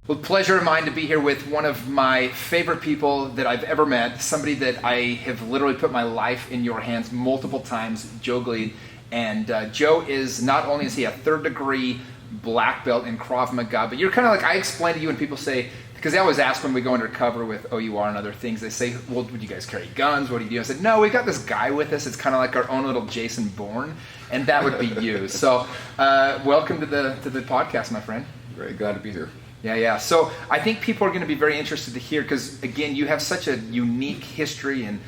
Well, pleasure of mine to be here with one of my favorite people that I've ever met, somebody that I have literally put my life in your hands multiple times, Joe Gleed. And Joe is, not only is he a third degree black belt in Krav Maga, but you're kind of like, I explain to you when people say, because they always ask when we go undercover with OUR and other things, they say, well, would you guys carry guns? What do you do? I said, no, we got this guy with us. It's kind of like our own little Jason Bourne, and that would be you. So welcome to the podcast, my friend. Very glad to be here. Yeah. So I think people are going to be very interested to hear, because again, you have such a unique history and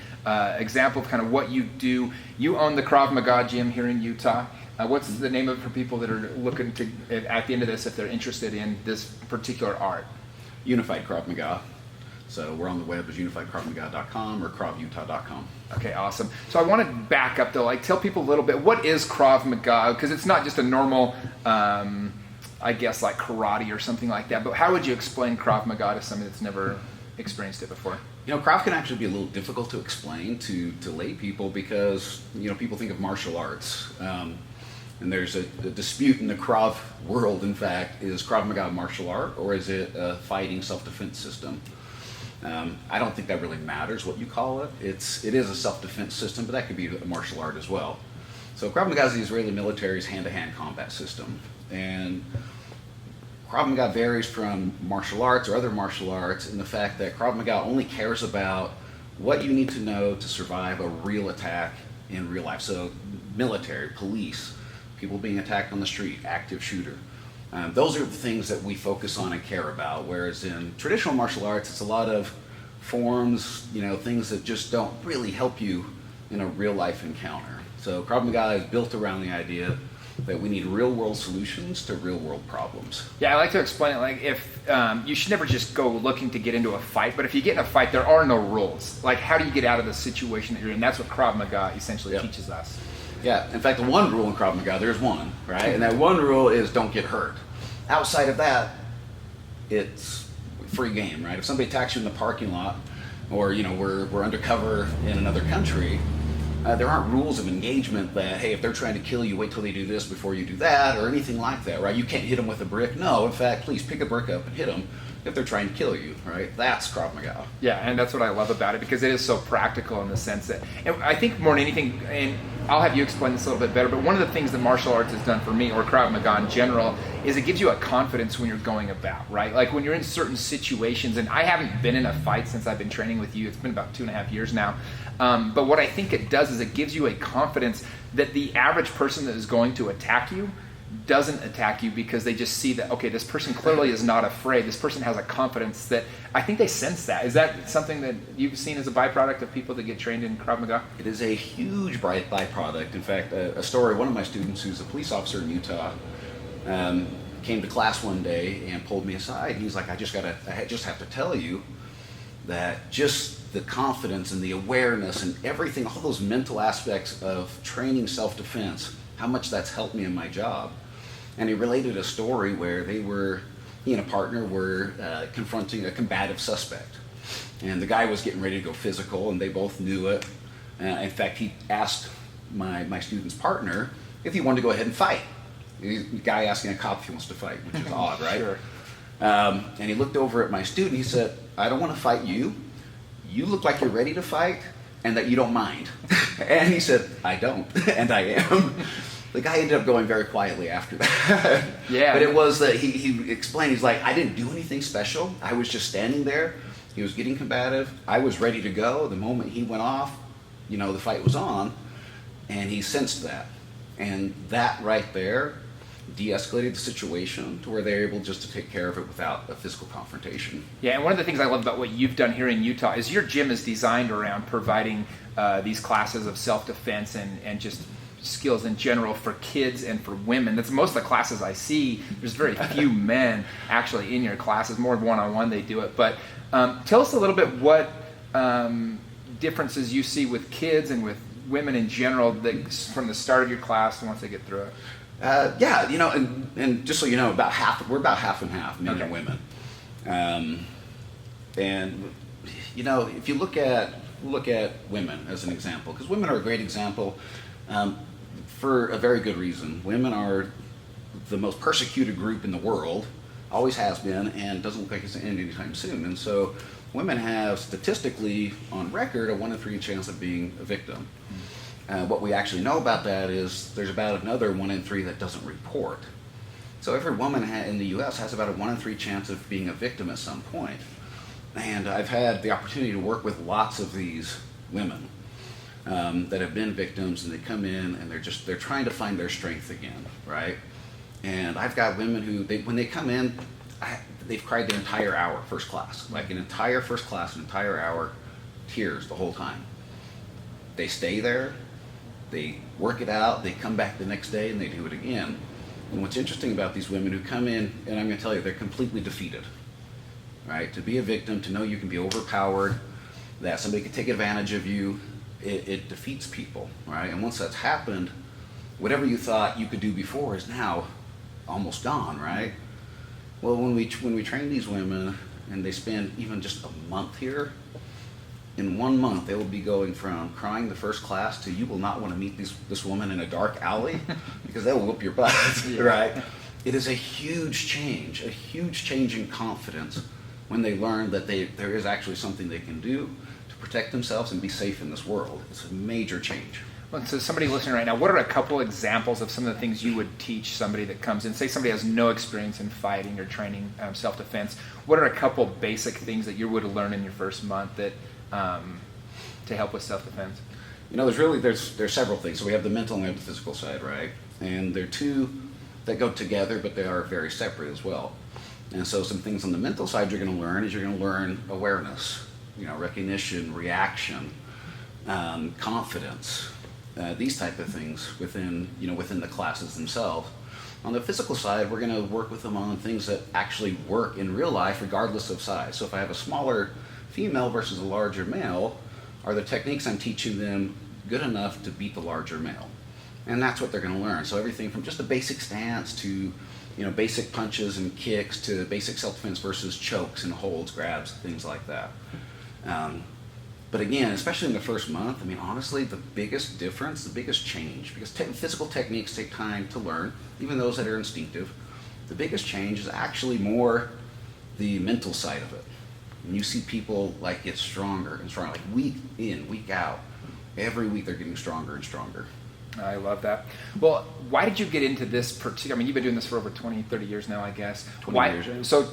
example of kind of what you do. You own the Krav Maga gym here in Utah. What's the name of it for people that are looking to, at the end of this, if they're interested in this particular art? Unified Krav Maga. So we're on the web as unifiedkravmaga.com or kravutah.com. Okay, awesome. So I want to back up though, like tell people a little bit, what is Krav Maga? Because it's not just a normal, I guess like karate or something like that, but how would you explain Krav Maga to somebody that's never experienced it before? You know, Krav can actually be a little difficult to explain to lay people because, you know, people think of martial arts. And there's a dispute in the Krav world, in fact, is Krav Maga a martial art or is it a fighting self-defense system? I don't think that really matters what you call it. It is a self-defense system, but that could be a martial art as well. So Krav Maga is the Israeli military's hand-to-hand combat system. And Krav Maga varies from martial arts or other martial arts in the fact that Krav Maga only cares about what you need to know to survive a real attack in real life. So military, police, people being attacked on the street, active shooter. Those are the things that we focus on and care about, whereas in traditional martial arts, it's a lot of forms, you know, things that just don't really help you in a real life encounter. So Krav Maga is built around the idea that we need real world solutions to real world problems. Yeah, I like to explain it like if you should never just go looking to get into a fight, but if you get in a fight, there are no rules. Like how do you get out of the situation that you're in? That's what Krav Maga essentially teaches us. Yeah, in fact, the one rule in Krav Maga, there's one, right? And that one rule is don't get hurt. Outside of that, it's free game, right? If somebody attacks you in the parking lot, or you know we're undercover in another country, there aren't rules of engagement that, hey, if they're trying to kill you, wait till they do this before you do that, or anything like that, right? You can't hit them with a brick. No, in fact, please pick a brick up and hit them if they're trying to kill you, right? That's Krav Maga. Yeah, and that's what I love about it, because it is so practical in the sense that, and I think more than anything, and I'll have you explain this a little bit better, but one of the things that martial arts has done for me, or Krav Maga in general, is it gives you a confidence when you're going about, right? Like when you're in certain situations, and I haven't been in a fight since I've been training with you, it's been about 2.5 years now, but what I think it does is it gives you a confidence that the average person that is going to attack you doesn't attack you, because they just see that, okay, this person clearly is not afraid. This person has a confidence that I think they sense that. Is that something that you've seen as a byproduct of people that get trained in Krav Maga? It is a huge byproduct. In fact, a story, one of my students who's a police officer in Utah came to class one day and pulled me aside. He's like, I just have to tell you that just the confidence and the awareness and everything, all those mental aspects of training self-defense, how much that's helped me in my job. And he related a story where he and a partner were confronting a combative suspect. And the guy was getting ready to go physical, and they both knew it. In fact, he asked my student's partner if he wanted to go ahead and fight. The guy asking a cop if he wants to fight, which is odd, right? Sure. And he looked over at my student, he said, I don't want to fight you. You look like you're ready to fight, and that you don't mind. And he said, I don't, and I am. The guy ended up going very quietly after that. Yeah. But it was that he explained, he's like, I didn't do anything special. I was just standing there. He was getting combative. I was ready to go. The moment he went off, you know, the fight was on, and he sensed that. And that right there de-escalated the situation to where they were able just to take care of it without a physical confrontation. Yeah, and one of the things I love about what you've done here in Utah is your gym is designed around providing these classes of self-defense and just skills in general for kids and for women. That's most of the classes I see. There's very few men actually in your classes, more one-on-one they do it. But tell us a little bit what differences you see with kids and with women in general that, from the start of your class and once they get through it. Yeah, you know, and just so you know, we're about half and half, men and women. And you know, if you look at women as an example, because women are a great example for a very good reason. Women are the most persecuted group in the world, always has been, and doesn't look like it's going to end anytime soon. And so women have statistically on record a 1 in 3 chance of being a victim. What we actually know about that is there's about another 1 in 3 that doesn't report. So every woman in the U.S. has about a 1 in 3 chance of being a victim at some point. And I've had the opportunity to work with lots of these women that have been victims, and they come in and they're trying to find their strength again, right? And I've got women who, when they come in, they've cried their entire hour, first class, like an entire first class, an entire hour, tears the whole time. They stay there, they work it out, they come back the next day and they do it again. And what's interesting about these women who come in, and I'm going to tell you, they're completely defeated, right? To be a victim, to know you can be overpowered, that somebody can take advantage of you, it defeats people, right? And once that's happened, whatever you thought you could do before is now almost gone, right? Well, when we train these women and they spend even just a month here, in 1 month they will be going from crying the first class to you will not want to meet this woman in a dark alley because they will whoop your butt, right? It is a huge change in confidence when they learn that there is actually something they can do to protect themselves and be safe in this world. It's a major change. Well, so somebody listening right now, what are a couple examples of some of the things you would teach somebody that comes in? Say somebody has no experience in fighting or training self-defense. What are a couple basic things that you would have learned in your first month that to help with self-defense? There's several things. So we have the mental and we have the physical side, right? And they're two that go together, but they are very separate as well. And so some things on the mental side you're going to learn is you're going to learn awareness, recognition, reaction, confidence. These type of things within the classes themselves. On the physical side, we're going to work with them on things that actually work in real life regardless of size. So if I have a smaller female versus a larger male, are the techniques I'm teaching them good enough to beat the larger male? And that's what they're going to learn. So everything from just a basic stance to basic punches and kicks to basic self-defense versus chokes and holds, grabs, things like that. But again, especially in the first month, honestly, the biggest difference, the biggest change, because physical techniques take time to learn, even those that are instinctive, the biggest change is actually more the mental side of it. And you see people get stronger and stronger, like week in, week out. Every week they're getting stronger and stronger. I love that. Well, why did you get into this particular, you've been doing this for over 20, 30 years now, I guess. 20 years, yeah. So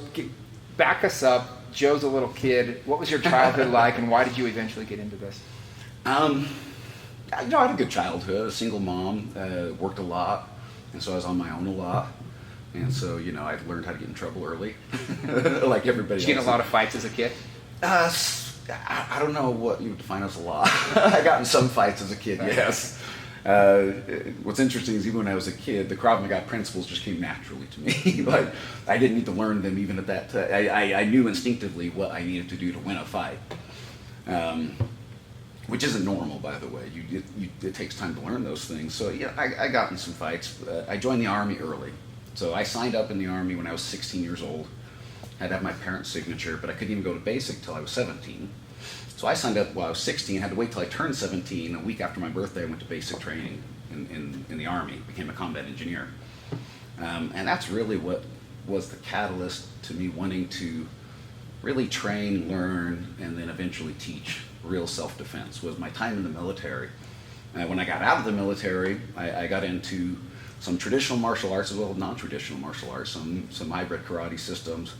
back us up. Joe's a little kid. What was your childhood like, and why did you eventually get into this? I had a good childhood. A single mom, worked a lot, and so I was on my own a lot. And so, I learned how to get in trouble early, like everybody else. Did you get in a lot of fights as a kid? I don't know what you would define as a lot. I got in some fights as a kid, yes. What's interesting is even when I was a kid, the Krav Maga principles just came naturally to me. I didn't need to learn them even at that time. I knew instinctively what I needed to do to win a fight, which isn't normal, by the way. It takes time to learn those things. So yeah, I got in some fights. I joined the Army early. So I signed up in the Army when I was 16 years old. I had to have my parents' signature, but I couldn't even go to basic till I was 17. So I signed up while I was 16, had to wait till I turned 17. A week after my birthday, I went to basic training in the Army, became a combat engineer. And that's really what was the catalyst to me wanting to really train, learn, and then eventually teach real self-defense, was my time in the military. When I got out of the military, I got into some traditional martial arts as well as non-traditional martial arts, some hybrid karate systems,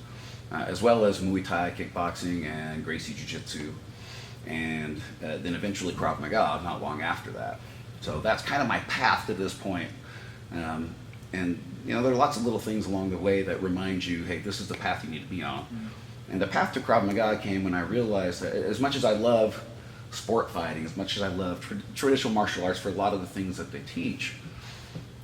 as well as Muay Thai, kickboxing, and Gracie Jiu-Jitsu. And then eventually Krav Maga not long after that. So that's kind of my path to this point. And there are lots of little things along the way that remind you, hey, this is the path you need to be on. Mm-hmm. And the path to Krav Maga came when I realized that as much as I love sport fighting, as much as I love traditional martial arts for a lot of the things that they teach,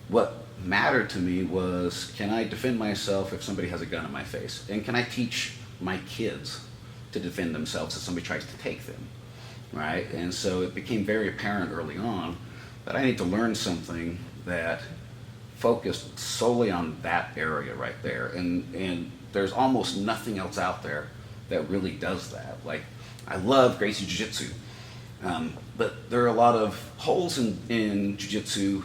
what mattered to me was, can I defend myself if somebody has a gun in my face? And can I teach my kids to defend themselves if somebody tries to take them, right? And so it became very apparent early on that I need to learn something that focused solely on that area right there. And there's almost nothing else out there that really does that. I love Gracie Jiu-Jitsu, but there are a lot of holes in Jiu-Jitsu,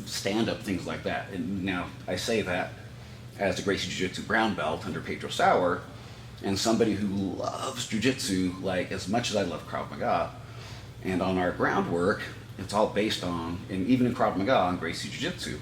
stand-up things like that. And now I say that as a Gracie Jiu-Jitsu brown belt under Pedro Sauer, and somebody who loves Jiu-Jitsu like as much as I love Krav Maga. And on our groundwork, it's all based on, and even in Krav Maga, on Gracie Jiu-Jitsu.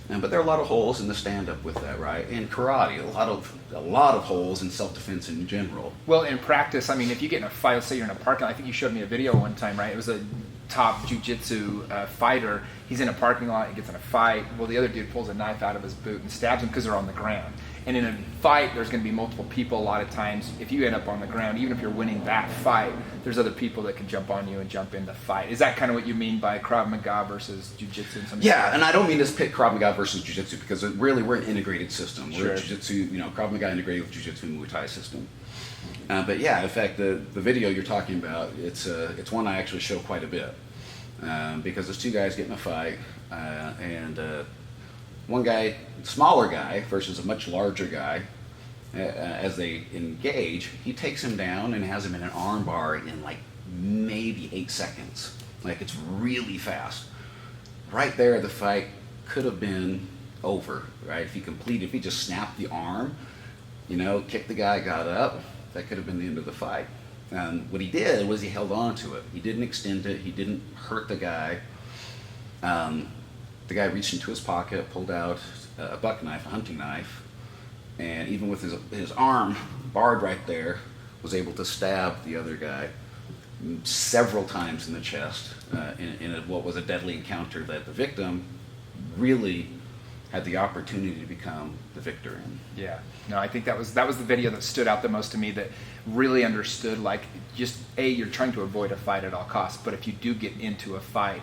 But there are a lot of holes in the stand-up with that, right? In karate, a lot of holes in self-defense in general. Well, in practice, I mean, if you get in a fight, let's say you're in a parking lot, I think you showed me a video one time, right? It was a top jiu-jitsu fighter. He's in a parking lot, he gets in a fight. Well, the other dude pulls a knife out of his boot and stabs him because they're on the ground. And in a fight, there's going to be multiple people a lot of times. If you end up on the ground, even if you're winning that fight, there's other people that can jump on you and jump in the fight. Is that kind of what you mean by Krav Maga versus Jiu-Jitsu? Yeah, and I don't mean to pit Krav Maga versus Jiu-Jitsu because really we're an integrated system. We're Sure. a Jiu-Jitsu, Krav Maga integrated with Jiu-Jitsu and Muay Thai system. But yeah, in fact, the video you're talking about, it's one I actually show quite a bit because there's two guys getting a fight, and one guy, smaller guy versus a much larger guy, as they engage, he takes him down and has him in an arm bar in like maybe 8 seconds. Like it's really fast. Right there, the fight could have been over, right? If he just snapped the arm, kicked the guy, got up, that could have been the end of the fight. What he did was he held on to it. He didn't extend it. He didn't hurt the guy. The guy reached into his pocket, pulled out a buck knife, a hunting knife, and even with his arm barred right there, was able to stab the other guy several times in the chest in what was a deadly encounter that the victim really had the opportunity to become the victor in. Yeah, no, I think that was the video that stood out the most to me, that really understood, like, just you're trying to avoid a fight at all costs, but if you do get into a fight,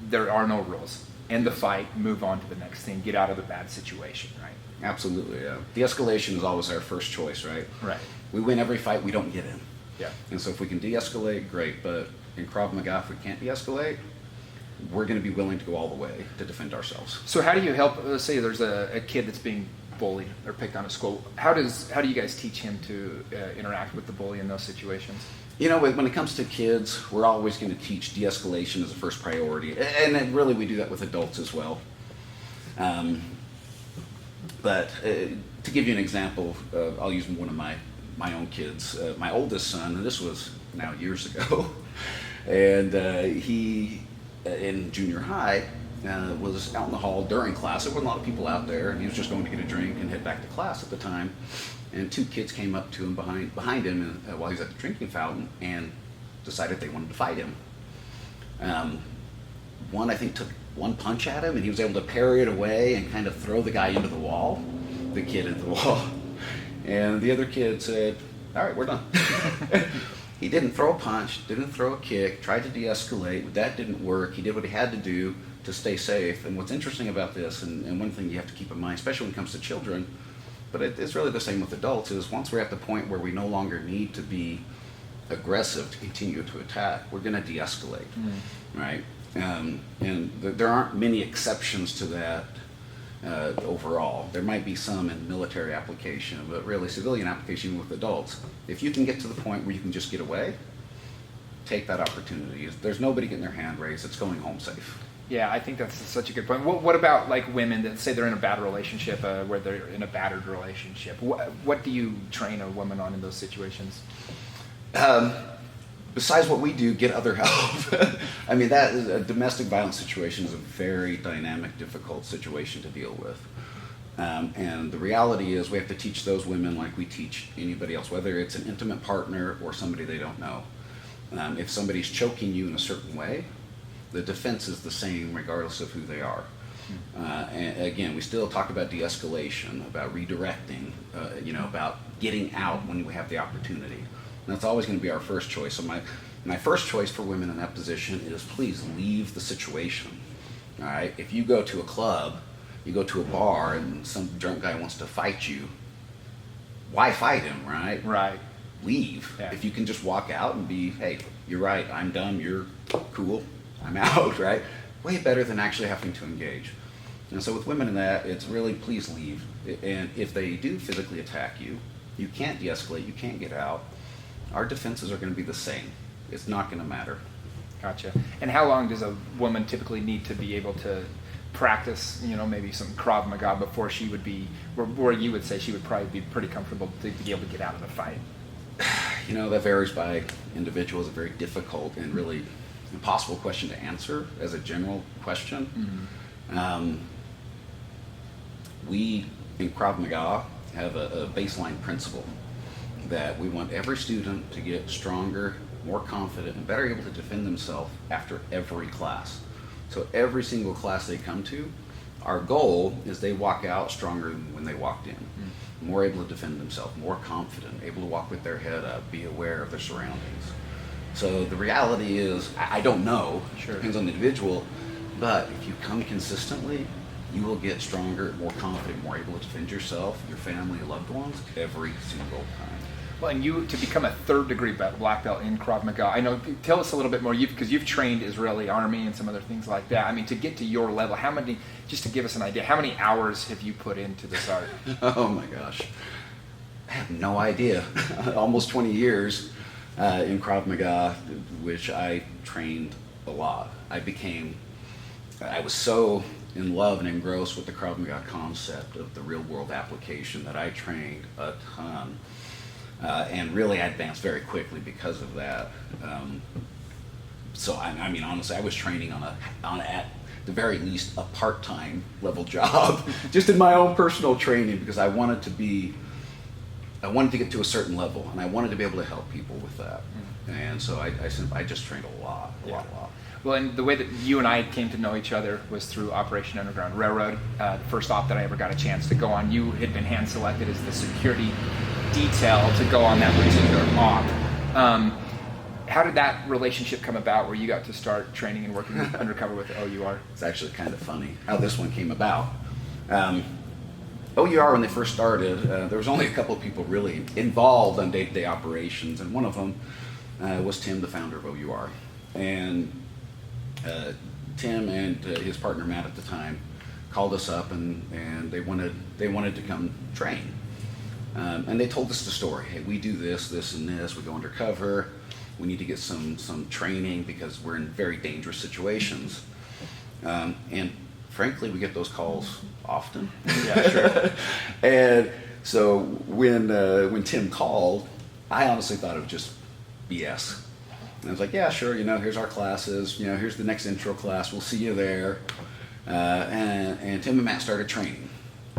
there are no rules. End the fight, move on to the next thing, get out of the bad situation, right? Absolutely, yeah. De-escalation is always our first choice, right? Right. We win every fight we don't get in. Yeah. And so if we can de-escalate, great, but in Krav Maga, if we can't de-escalate, we're going to be willing to go all the way to defend ourselves. So how do you help, let's say there's a kid that's being bullied or picked on at school, how do you guys teach him to interact with the bully in those situations? When it comes to kids, we're always going to teach de-escalation as a first priority. And then really we do that with adults as well. But to give you an example, I'll use one of my own kids. My oldest son, and this was now years ago, and he, in junior high, was out in the hall during class. There wasn't a lot of people out there, and he was just going to get a drink and head back to class at the time. And two kids came up to him behind him while he was at the drinking fountain and decided they wanted to fight him. One, I think, took one punch at him, and he was able to parry it away and kind of throw the guy into the wall, the kid into the wall. And the other kid said, "All right, we're done." He didn't throw a punch, didn't throw a kick, tried to de-escalate. That didn't work. He did what he had to do to stay safe. And what's interesting about this, and one thing you have to keep in mind, especially when it comes to children, but it's really the same with adults, is once we're at the point where we no longer need to be aggressive to continue to attack, we're going to de-escalate, right? And there aren't many exceptions to that overall. There might be some in military application, but really civilian application with adults. If you can get to the point where you can just get away, take that opportunity. There's nobody getting their hand raised. It's going home safe. Yeah, I think that's such a good point. What about like women that say they're in a bad relationship, where they're in a battered relationship? What do you train a woman on in those situations? Besides what we do, get other help. I mean, that is a domestic violence situation is a very dynamic, difficult situation to deal with. And the reality is we have to teach those women like we teach anybody else, whether it's an intimate partner or somebody they don't know. If somebody's choking you in a certain way, the defense is the same regardless of who they are. And again, we still talk about de-escalation, about redirecting, about getting out when we have the opportunity. And that's always going to be our first choice. So my first choice for women in that position is please leave the situation. All right? If you go to a club, you go to a bar, and some drunk guy wants to fight you, why fight him, right? Right. Leave. Yeah. If you can just walk out and be, hey, you're right, I'm dumb, you're cool, I'm out, right? Way better than actually having to engage. And so with women in that, it's really please leave. And if they do physically attack you, you can't de-escalate, you can't get out, our defenses are going to be the same. It's not going to matter. Gotcha. And how long does a woman typically need to be able to practice, maybe some Krav Maga before she would be, where you would say she would probably be pretty comfortable to be able to get out of the fight? That varies by individual. It's a very difficult and really impossible question to answer as a general question. Mm-hmm. We in Krav Maga have a baseline principle that we want every student to get stronger, more confident, and better able to defend themselves after every class. So every single class they come to, our goal is they walk out stronger than when they walked in. Mm-hmm. More able to defend themselves, more confident, able to walk with their head up, be aware of their surroundings. So the reality is, I don't know, sure. Depends on the individual, but if you come consistently, you will get stronger, more confident, more able to defend yourself, your family, loved ones, every single time. Well, and you, to become a third-degree black belt in Krav Maga, I know, tell us a little bit more, because you've trained Israeli Army and some other things like that. I mean, to get to your level, how many, just to give us an idea, how many hours have you put into this art? Oh my gosh, I have no idea. Almost 20 years in Krav Maga, which I trained a lot. I was so in love and engrossed with the Krav Maga concept of the real-world application that I trained a ton. And really I advanced very quickly because of that. So I mean, honestly, I was training on at the very least a part-time level job, just in my own personal training, because I wanted to get to a certain level, and I wanted to be able to help people with that. And so I just trained a lot. Well, and the way that you and I came to know each other was through Operation Underground Railroad. The first op that I ever got a chance to go on, you had been hand-selected as the security detail to go on that particular op. How did that relationship come about where you got to start training and working undercover with OUR? It's actually kind of funny how this one came about. OUR, when they first started, there was only a couple of people really involved on day-to-day operations, and one of them was Tim, the founder of OUR. And Tim and his partner Matt at the time called us up, and they wanted to come train. And they told us the story. Hey, we do this, and this. We go undercover. We need to get some training because we're in very dangerous situations. And frankly, we get those calls often. Yeah, sure. And so when Tim called, I honestly thought it was just BS. And I was like, yeah, sure. Here's our classes. Here's the next intro class. We'll see you there. And Tim and Matt started training.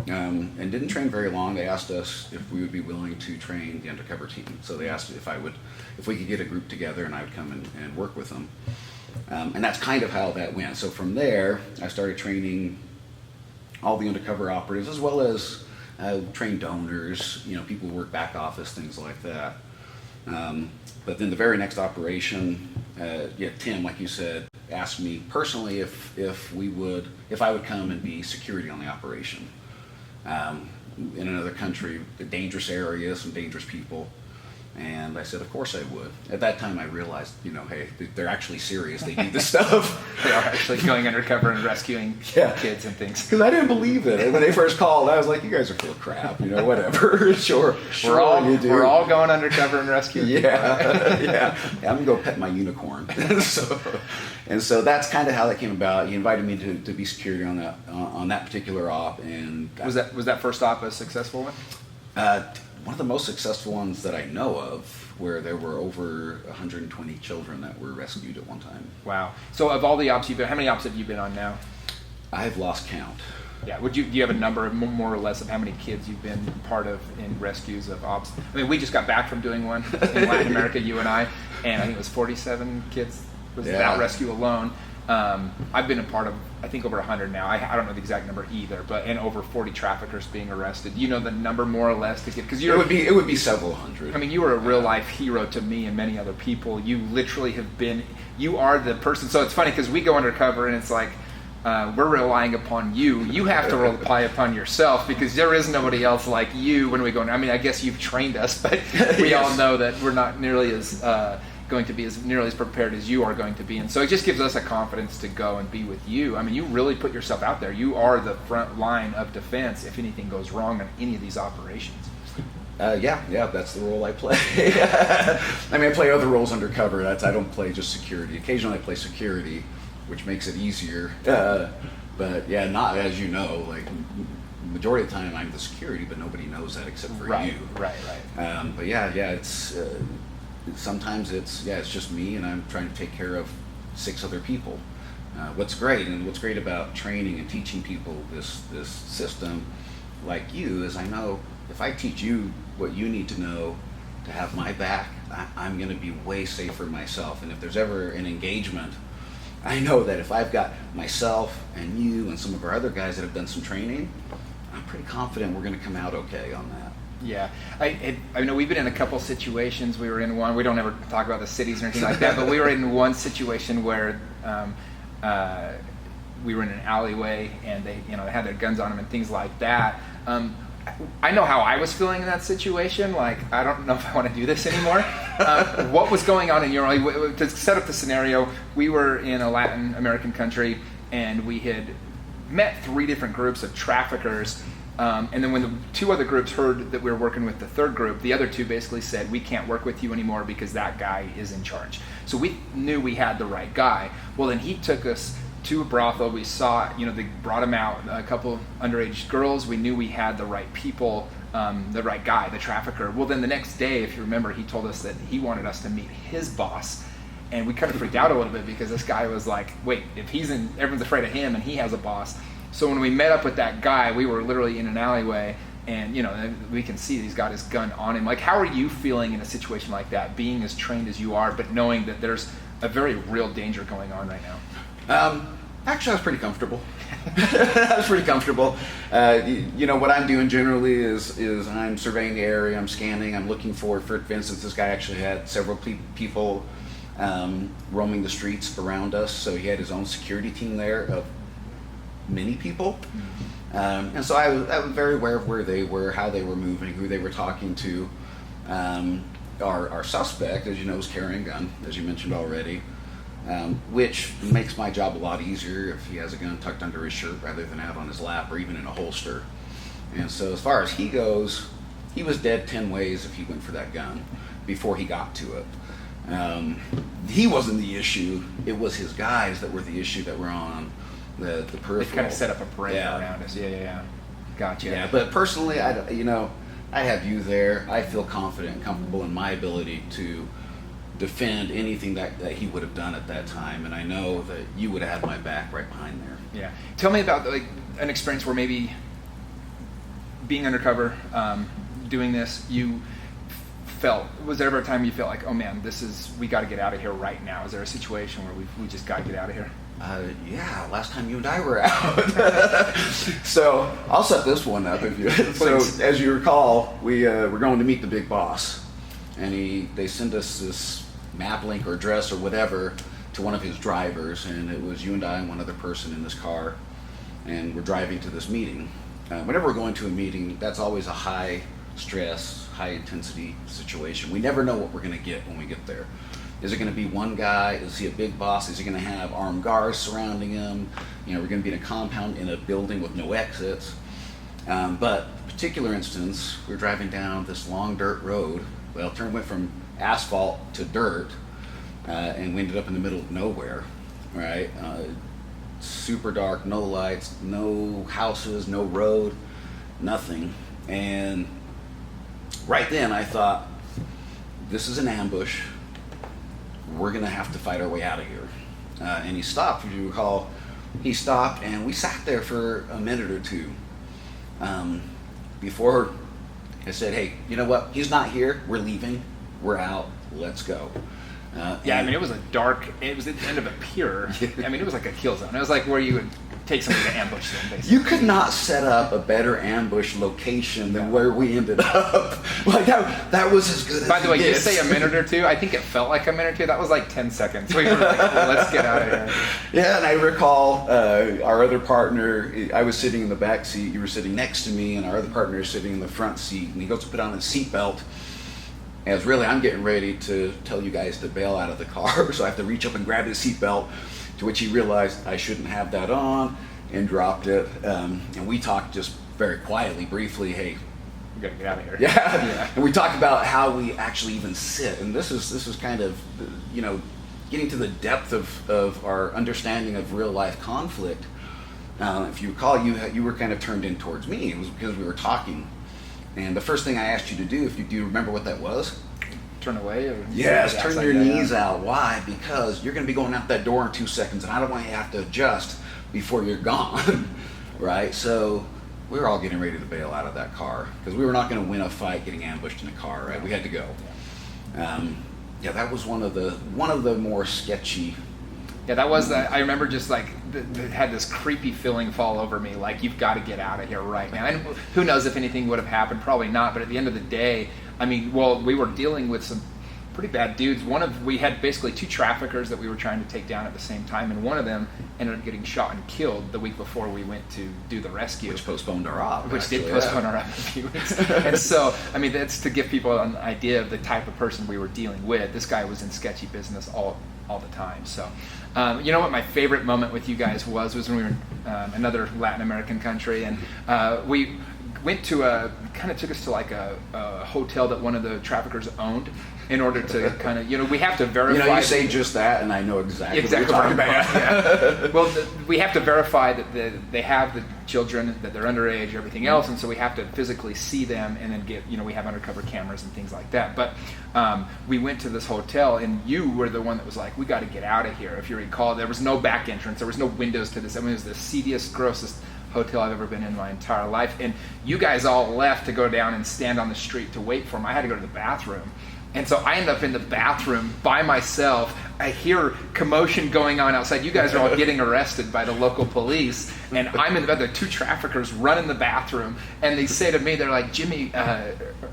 And didn't train very long. They asked us if we would be willing to train the undercover team. So they asked if we could get a group together and I would come and work with them. And that's kind of how that went. So from there, I started training all the undercover operatives, as well as train donors, people who work back office, things like that. But then the very next operation, Tim, like you said, asked me personally if I would come and be security on the operation. In another country, a dangerous area, some dangerous people. And I said, of course I would. At that time I realized, hey, they're actually serious. They do this stuff. They are actually going undercover and rescuing kids and things. Because I didn't believe it. And when they first called, I was like, you guys are full of crap, whatever. Sure, we're all going undercover and rescuing people. Yeah, I'm going to go pet my unicorn. So that's kind of how that came about. He invited me to be security on that particular op. And was that first op a successful one? One of the most successful ones that I know of, where there were over 120 children that were rescued at one time. Wow. So of all the ops you've been, how many ops have you been on now? I've lost count. Yeah. Do you have a number, more or less, of how many kids you've been part of in rescues of ops? I mean, we just got back from doing one in Latin America, you and I think it was 47 kids was that rescue alone. I've been a part of, I think, over 100 now. I don't know the exact number either, and over 40 traffickers being arrested. Do you know the number more or less to get? Because it would be several hundred. I mean, you are a real life hero to me and many other people. You literally have been. You are the person. So it's funny because we go undercover and it's like we're relying upon you. You have to rely upon yourself because there is nobody else like you when we go. I mean, I guess you've trained us, but we all know that we're not nearly as. Going to be as nearly as prepared as you are going to be, and so it just gives us a confidence to go and be with you. I mean, you really put yourself out there. You are the front line of defense if anything goes wrong in any of these operations. Yeah, that's the role I play. I mean, I play other roles undercover. I don't play just security. Occasionally I play security, which makes it easier. But yeah, not as you know, like majority of the time I'm the security, but nobody knows that except for you. Right. But yeah, it's sometimes it's just me, and I'm trying to take care of 6 other people. What's great about training and teaching people this system like you is I know if I teach you what you need to know to have my back, I'm going to be way safer myself. And if there's ever an engagement, I know that if I've got myself and you and some of our other guys that have done some training, I'm pretty confident we're going to come out okay on that. Yeah, I know we've been in a couple situations. We were in one. We don't ever talk about the cities or anything like that, but we were in one situation where we were in an alleyway and they had their guns on them and things like that. I know how I was feeling in that situation. Like, I don't know if I want to do this anymore. What was going on in your life? To set up the scenario, we were in a Latin American country and we had met 3 different groups of traffickers. And then when the 2 other groups heard that we were working with the 3rd group, the other 2 basically said, we can't work with you anymore because that guy is in charge. So we knew we had the right guy. Well, then he took us to a brothel. We saw, they brought him out, a couple underage girls. We knew we had the right people, the right guy, the trafficker. Well, then the next day, if you remember, he told us that he wanted us to meet his boss. And we kind of freaked out a little bit because this guy was like, wait, if everyone's afraid of him and he has a boss. So when we met up with that guy, we were literally in an alleyway and, we can see he's got his gun on him. Like, how are you feeling in a situation like that, being as trained as you are, but knowing that there's a very real danger going on right now? Actually, I was pretty comfortable. What I'm doing generally is I'm surveying the area, I'm scanning, I'm looking for instance, this guy actually had several people roaming the streets around us, so he had his own security team there of many people. And so I was very aware of where they were, how they were moving, who they were talking to. Our suspect, as you know, is carrying a gun, as you mentioned already. Which makes my job a lot easier if he has a gun tucked under his shirt rather than out on his lap or even in a holster. And so as far as he goes, he was dead 10 ways if he went for that gun before he got to it. He wasn't the issue. It was his guys that were the issue that were on the peripheral. They kind of set up a perimeter around us. Yeah. Gotcha. Yeah, but personally, I have you there. I feel confident and comfortable in my ability to defend anything that he would have done at that time, and I know that you would have had my back right behind there. Yeah. Tell me about an experience where maybe being undercover, doing this, you felt, was there ever a time you felt like, oh man, we got to get out of here right now? Is there a situation where we just got to get out of here? Yeah, last time you and I were out. So I'll set this one up if you. So as you recall, we're going to meet the big boss, and they send us this map link or address or whatever to one of his drivers, and it was you and I and one other person in this car, and we're driving to this meeting. Whenever we're going to a meeting, that's always a high stress, high intensity situation. We never know what we're going to get when we get there. Is it going to be one guy? Is he a big boss? Is he going to have armed guards surrounding him? We're going to be in a compound in a building with no exits. But particular instance, we're driving down this long dirt road. Well, turn went from asphalt to dirt, and we ended up in the middle of nowhere, right? Super dark, no lights, no houses, no road, nothing. And right then I thought, this is an ambush. We're gonna have to fight our way out of here. And he stopped, if you recall, he stopped and we sat there for a minute or two before I said, hey, you know what? He's not here. We're leaving. We're out. Let's go. It was it was at the end of a pier. It was like a kill zone. It was like where you would take somebody to ambush them, basically. You could not set up a better ambush location than where we ended up. Like that was as good as By the way, you you say a minute or two. I think it felt like a minute or two. That was like 10 seconds. We were like, let's get out of here. Yeah, and I recall our other partner, I was sitting in the back seat, you were sitting next to me, and our other partner is sitting in the front seat, and he goes to put on his seatbelt. As really, I'm getting ready to tell you guys to bail out of the car, so I have to reach up and grab his seatbelt, to which he realized I shouldn't have that on, and dropped it. And we talked just very quietly, briefly, hey, we gotta get out of here. Yeah. And we talked about how we actually even sit, and this is kind of, getting to the depth of our understanding of real life conflict. If you recall, you were kind of turned in towards me. It was because we were talking. And the first thing I asked you to do, do you remember what that was? Turn away? Or yes, turn your knees out. Why? Because you're going to be going out that door in 2 seconds, and I don't want you to have to adjust before you're gone, right? So we were all getting ready to bail out of that car because we were not going to win a fight getting ambushed in a car, right? We had to go. Yeah, that was one of the more sketchy. Yeah, that was. I remember just like had this creepy feeling fall over me, like you've got to get out of here right now. And who knows if anything would have happened? Probably not. But at the end of the day, I mean, well, we were dealing with some pretty bad dudes. We had basically 2 traffickers that we were trying to take down at the same time, and one of them ended up getting shot and killed the week before we went to do the rescue. Which postponed our op. Which did postpone our op a few weeks. And so, I mean, that's to give people an idea of the type of person we were dealing with. This guy was in sketchy business all the time. So, you know what my favorite moment with you guys was when we were in another Latin American country, and we went to kind of took us to like a hotel that one of the traffickers owned in order to kind of, we have to verify. You say just that, and I know exactly what you're talking about. Yeah. Well, we have to verify that they have the children, that they're underage, everything else, and so we have to physically see them, and then get, we have undercover cameras and things like that. But we went to this hotel, and you were the one that was like, we got to get out of here. If you recall, there was no back entrance, there was no windows to this. I mean, it was the seediest, grossest hotel I've ever been in my entire life. And you guys all left to go down and stand on the street to wait for them. I had to go to the bathroom. And so I end up in the bathroom by myself. I hear commotion going on outside. You guys are all getting arrested by the local police. And I'm in the bed. There are 2 traffickers run in the bathroom. And they say to me, they're like, Jimmy,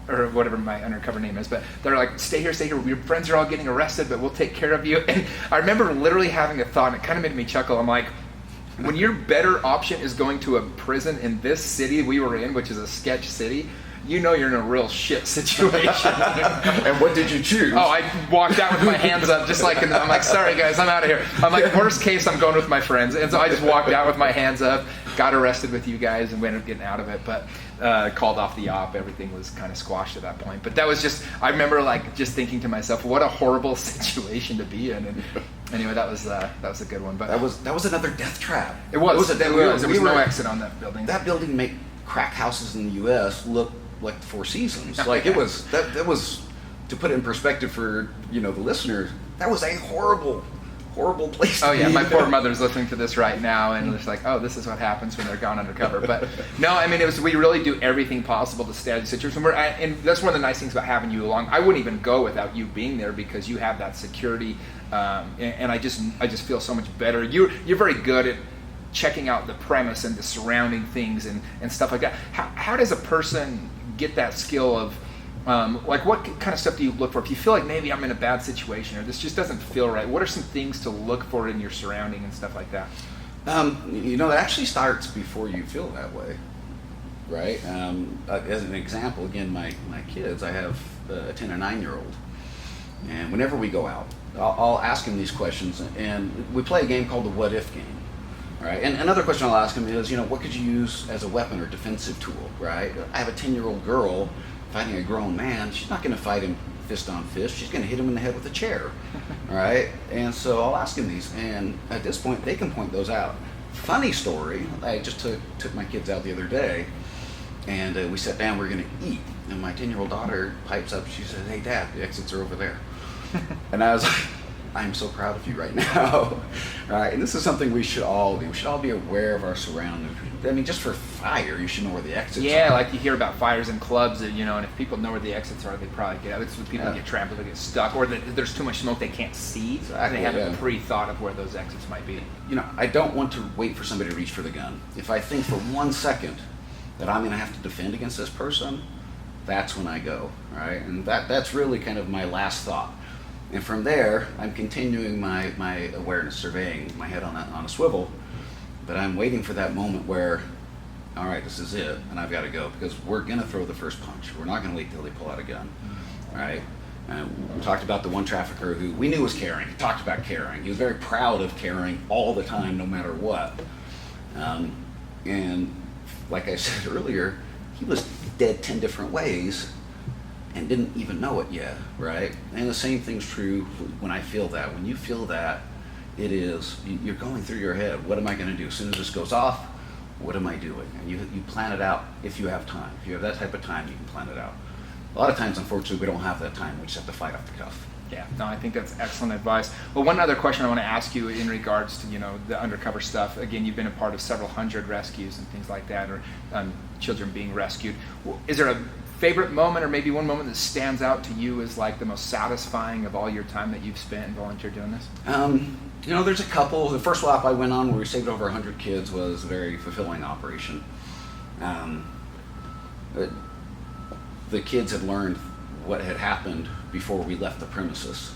or whatever my undercover name is, but they're like, stay here. Your friends are all getting arrested, but we'll take care of you. And I remember literally having a thought, and it kind of made me chuckle. I'm like, when your better option is going to a prison in this city we were in, which is a sketch city, you're in a real shit situation. And what did you choose? Oh, I walked out with my hands up, just like, I'm like, sorry guys, I'm out of here. I'm like, worst case, I'm going with my friends. And so I just walked out with my hands up, got arrested with you guys, and we ended up getting out of it. But called off the op. Everything was kind of squashed at that point. But that was just, I remember like just thinking to myself, what a horrible situation to be in. And anyway, that was a good one. But that was another death trap. It was. There was no exit on that building. That building made crack houses in the U.S. look like the Four Seasons. Like it was that was, to put it in perspective for the listeners, that was a horrible place to be. Yeah, my poor mother's listening to this right now, and it's like, oh, this is what happens when they're gone undercover. But no, I mean, we really do everything possible to stay out of the situation. And that's one of the nice things about having you along. I wouldn't even go without you being there because you have that security, and I just feel so much better. You're very good at checking out the premise and the surrounding things and stuff like that. How does a person get that skill of like what kind of stuff do you look for if you feel like maybe I'm in a bad situation or this just doesn't feel right? What are some things to look for in your surrounding and stuff like that? It actually starts before you feel that way, right? As an example, again, my kids, I have a 10 and 9-year-old, and whenever we go out, I'll ask him these questions, and we play a game called the what if game. Right. And another question I'll ask him is, what could you use as a weapon or defensive tool, right? I have a 10-year-old girl fighting a grown man. She's not going to fight him fist on fist. She's going to hit him in the head with a chair, right? And so I'll ask him these, and at this point, they can point those out. Funny story, I just took my kids out the other day, and we sat down, we were going to eat, and my 10-year-old daughter pipes up, she said, hey, Dad, the exits are over there. And I was like, I'm so proud of you right now. Right? And this is something we should all do. We should all be aware of our surroundings. I mean, just for fire, you should know where the exits are. Yeah, like you hear about fires in clubs, and if people know where the exits are, they probably get out. It's when people get trapped, they get stuck, or there's too much smoke they can't see. Exactly, they have a pre-thought of where those exits might be. I don't want to wait for somebody to reach for the gun. If I think for 1 second that I'm going to have to defend against this person, that's when I go. Right? And that's really kind of my last thought. And from there, I'm continuing my awareness, surveying my head on a swivel, but I'm waiting for that moment where, all right, this is it, and I've got to go, because we're going to throw the first punch. We're not going to wait till they pull out a gun, right? We talked about the one trafficker who we knew was carrying. He talked about carrying. He was very proud of carrying all the time, no matter what. And like I said earlier, he was dead 10 different ways and didn't even know it yet, right? And the same thing's true when I feel that. When you feel that, you're going through your head, what am I going to do? As soon as this goes off, what am I doing? And you plan it out if you have time. If you have that type of time, you can plan it out. A lot of times, unfortunately, we don't have that time. We just have to fight off the cuff. Yeah, no, I think that's excellent advice. Well, one other question I want to ask you in regards to, the undercover stuff. Again, you've been a part of several hundred rescues and things like that, or children being rescued. Is there a favorite moment, or maybe one moment that stands out to you as like the most satisfying of all your time that you've spent and volunteered doing this? There's a couple. The first lap I went on where we saved over 100 kids was a very fulfilling operation. The kids had learned what had happened before we left the premises,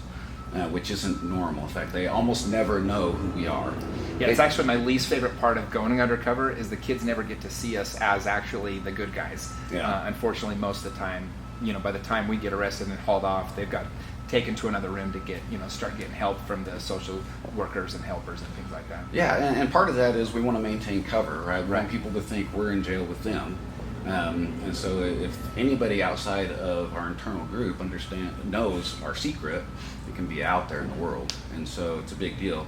which isn't normal. In fact, they almost never know who we are. Yeah, it's actually my least favorite part of going undercover is the kids never get to see us as actually the good guys. Yeah. Unfortunately, most of the time, by the time we get arrested and hauled off, they've got taken to another room to get, start getting help from the social workers and helpers and things like that. Yeah, and part of that is we want to maintain cover, right? We want people to think we're in jail with them. And so if anybody outside of our internal group knows our secret, it can be out there in the world. And so it's a big deal.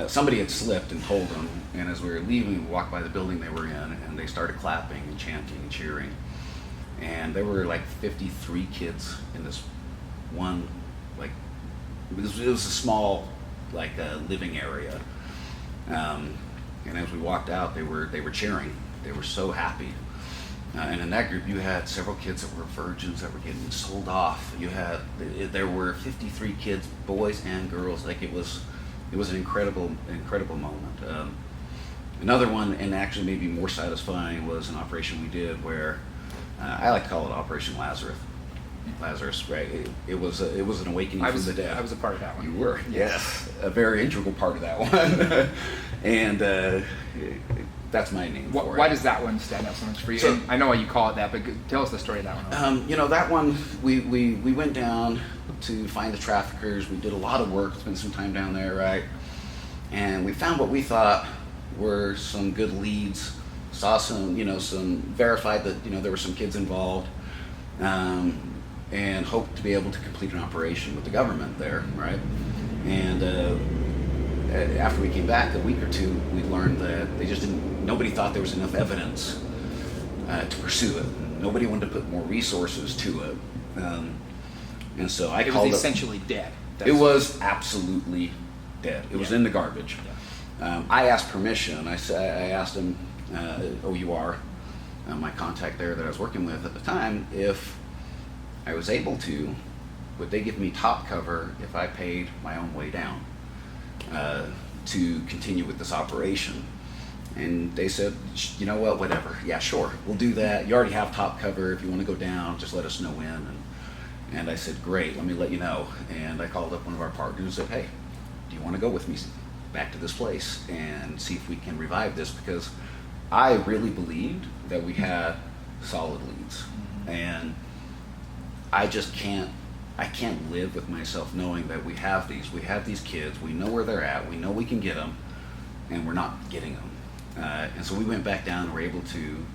Somebody had slipped and told them, and as we were leaving, we walked by the building they were in, and they started clapping and chanting and cheering. And there were like 53 kids in this one, it was a small, living area. And as we walked out, they were cheering. They were so happy. And in that group, you had several kids that were virgins that were getting sold off. There were 53 kids, boys and girls. It was an incredible moment. Another one, and actually maybe more satisfying, was an operation we did where I like to call it Operation Lazarus. Lazarus, right? It was an awakening from the dead. I was a part of that one. You were, yes, a very integral part of that one, and that's my name for it. Why does that one stand out so much for you? So, and I know why you call it that, but tell us the story of that one. That one, we went down to find the traffickers. We did a lot of work, spent some time down there, right? And we found what we thought were some good leads. Saw some verified that there were some kids involved, and hoped to be able to complete an operation with the government there, right? And after we came back a week or two, we learned that nobody thought there was enough evidence to pursue it. Nobody wanted to put more resources to it. And so I called it. It was essentially dead. It was absolutely dead. It was in the garbage. Yeah. I asked permission. I asked him, OUR, my contact there that I was working with at the time, if I was able to, would they give me top cover if I paid my own way down to continue with this operation? And they said, you know what, whatever. Yeah, sure, we'll do that. You already have top cover. If you want to go down, just let us know when. And I said, great, let me let you know. And I called up one of our partners and said, hey, do you want to go with me back to this place and see if we can revive this? Because I really believed that we had solid leads. And I can't live with myself knowing that we have these kids, we know where they're at, we know we can get them, and we're not getting them. And so we went back down and were able to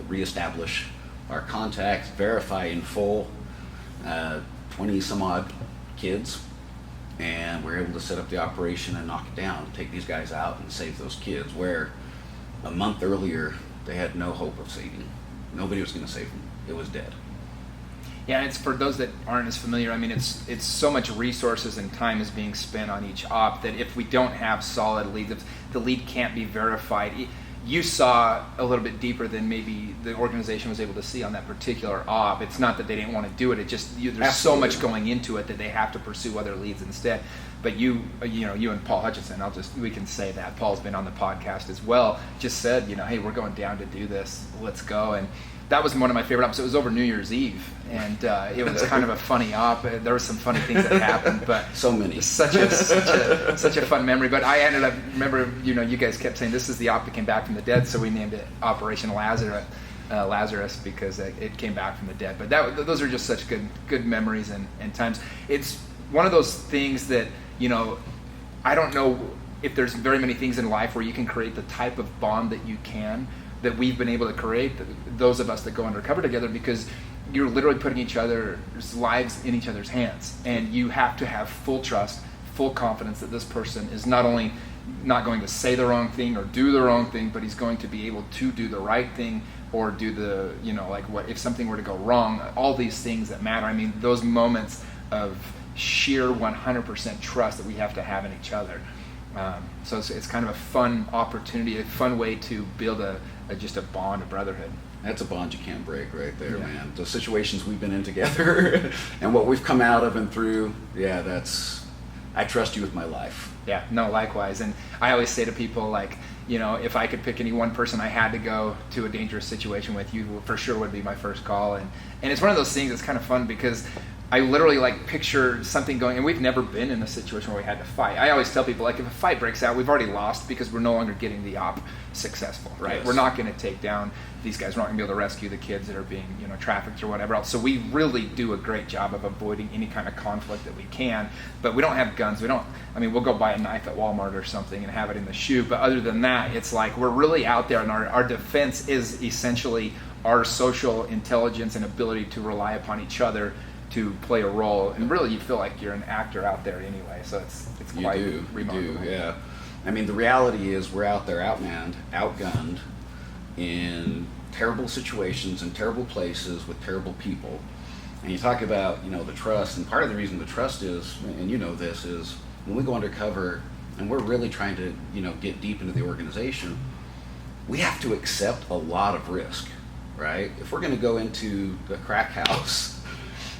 reestablish our contacts, verify in full 20 some odd kids, and we're able to set up the operation and knock it down, take these guys out and save those kids, where a month earlier they had no hope of saving. Nobody was going to save them. It was dead. Yeah, it's for those that aren't as familiar. I mean, it's so much resources and time is being spent on each op that if we don't have solid leads, if the lead can't be verified, you saw a little bit deeper than maybe the organization was able to see on that particular op. It's not that they didn't want to do it. It just there's Absolutely. So much going into it that they have to pursue other leads instead. But you and Paul Hutchinson, we can say that Paul's been on the podcast as well. Just said, hey, we're going down to do this. Let's go. And that was one of my favorite ops. It was over New Year's Eve, and it was kind of a funny op. There were some funny things that happened, but so many, such a fun memory. But I ended up you guys kept saying this is the op that came back from the dead, so we named it Operation Lazarus because it came back from the dead. But those are just such good memories and times. It's one of those things that I don't know if there's very many things in life where you can create the type of bond that you can. That we've been able to create, those of us that go undercover together, because you're literally putting each other's lives in each other's hands, and you have to have full trust, full confidence that this person is not only not going to say the wrong thing or do the wrong thing, but he's going to be able to do the right thing or do the, like what if something were to go wrong, all these things that matter. I mean, those moments of sheer 100% trust that we have to have in each other. So it's kind of a fun opportunity, a fun way to build just a bond, a brotherhood. That's a bond you can't break right there, man. The situations we've been in together and what we've come out of and through, I trust you with my life. Yeah, no, likewise. And I always say to people, like, if I could pick any one person I had to go to a dangerous situation with, you for sure would be my first call. And it's one of those things that's kind of fun because I literally picture something going, and we've never been in a situation where we had to fight. I always tell people, if a fight breaks out, we've already lost because we're no longer getting the op successful, right? Yes. We're not going to take down these guys. We're not going to be able to rescue the kids that are being, trafficked or whatever else. So we really do a great job of avoiding any kind of conflict that we can, but we don't have guns. We'll go buy a knife at Walmart or something and have it in the shoe. But other than that, it's we're really out there, and our defense is essentially our social intelligence and ability to rely upon each other to play a role, and really you feel like you're an actor out there anyway, so it's quite remarkable. You do, yeah. I mean, the reality is we're out there outmanned, outgunned in terrible situations and terrible places with terrible people. And you talk about, the trust, and part of the reason the trust is, and this, is when we go undercover and we're really trying to, get deep into the organization, we have to accept a lot of risk, right? If we're going to go into the crack house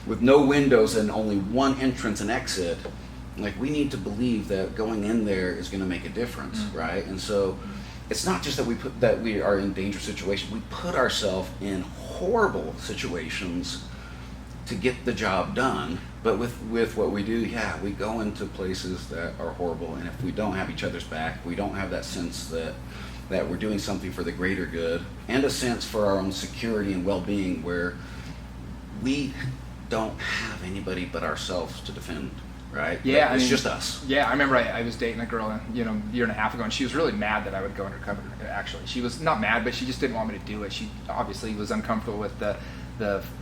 with no windows and only one entrance and exit, we need to believe that going in there is going to make a difference, right? And so it's not just that we are in dangerous situations. We put ourselves in horrible situations to get the job done. But with what we do, we go into places that are horrible, and if we don't have each other's back, we don't have that sense that we're doing something for the greater good, and a sense for our own security and well-being, where we don't have anybody but ourselves to defend, right? Yeah, it's just us. Yeah, I remember I was dating a girl, a year and a half ago, and she was really mad that I would go undercover. Actually, she was not mad, but she just didn't want me to do it. She obviously was uncomfortable with the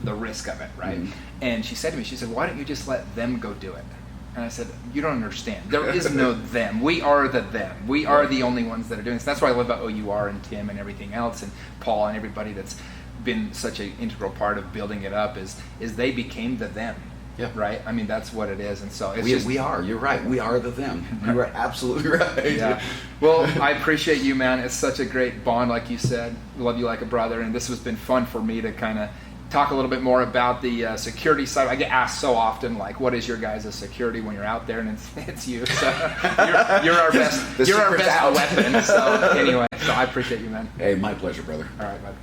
risk of it, right? Mm-hmm. And she said to me, "Why don't you just let them go do it?" And I said, "You don't understand. There is no them. We are the them. We are the only ones that are doing this." That's why I love about OUR and Tim and everything else, and Paul and everybody that's been such an integral part of building it up, is they became the them. Yeah. Right? I mean, that's what it is. And so we are. You're right. We are the them. You are absolutely right. Yeah. Well, I appreciate you, man. It's such a great bond, like you said. Love you like a brother. And this has been fun for me to kind of talk a little bit more about the security side. I get asked so often, what is your guys' security when you're out there? And it's you. So you're our best. You're our best weapon. So anyway, I appreciate you, man. Hey, my pleasure, brother. All right, bud.